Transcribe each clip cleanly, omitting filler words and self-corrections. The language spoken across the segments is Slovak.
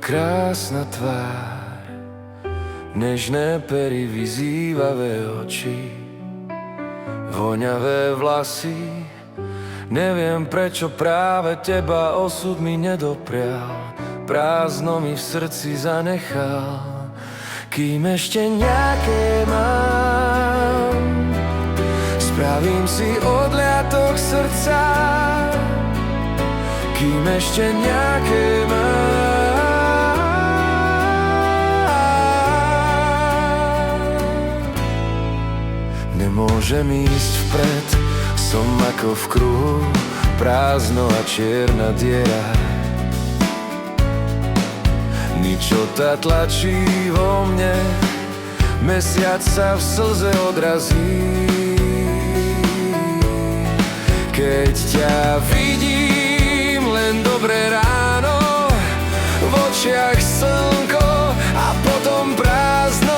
krásna tvár, nežné pery, vyzývavé oči, voňavé vlasy. Neviem, prečo práve teba osud mi nedoprial, prázdno mi v srdci zanechal. Kým ešte nejaké mám, spravím si odliatok srdca. Kým ešte nejaké mám, nemôžem ísť vpred, som ako v kruhu, prázdno a čierna diera. Ničota tlačí vo mne, mesiac sa v slze odrazí. Keď ťa vidím, len dobré ráno, v očiach slnko a potom prázdno.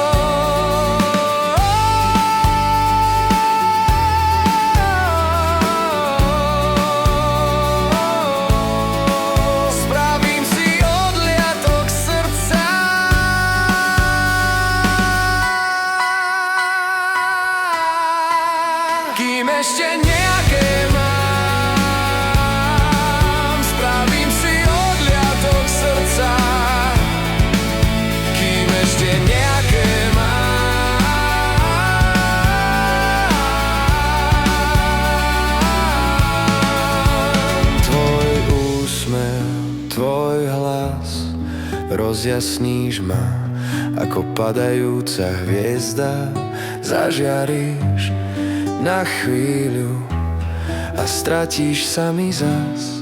Spravím si odliatok srdca. Kým ešte nejaké mám, spravím si odliatok srdca. Kým ešte nejaké mám. Tvoj úsmev, tvoj hlas, rozjasníš ma ako padajúca hviezda. Zažiaríš na chvíľu a stratíš sa mi zas.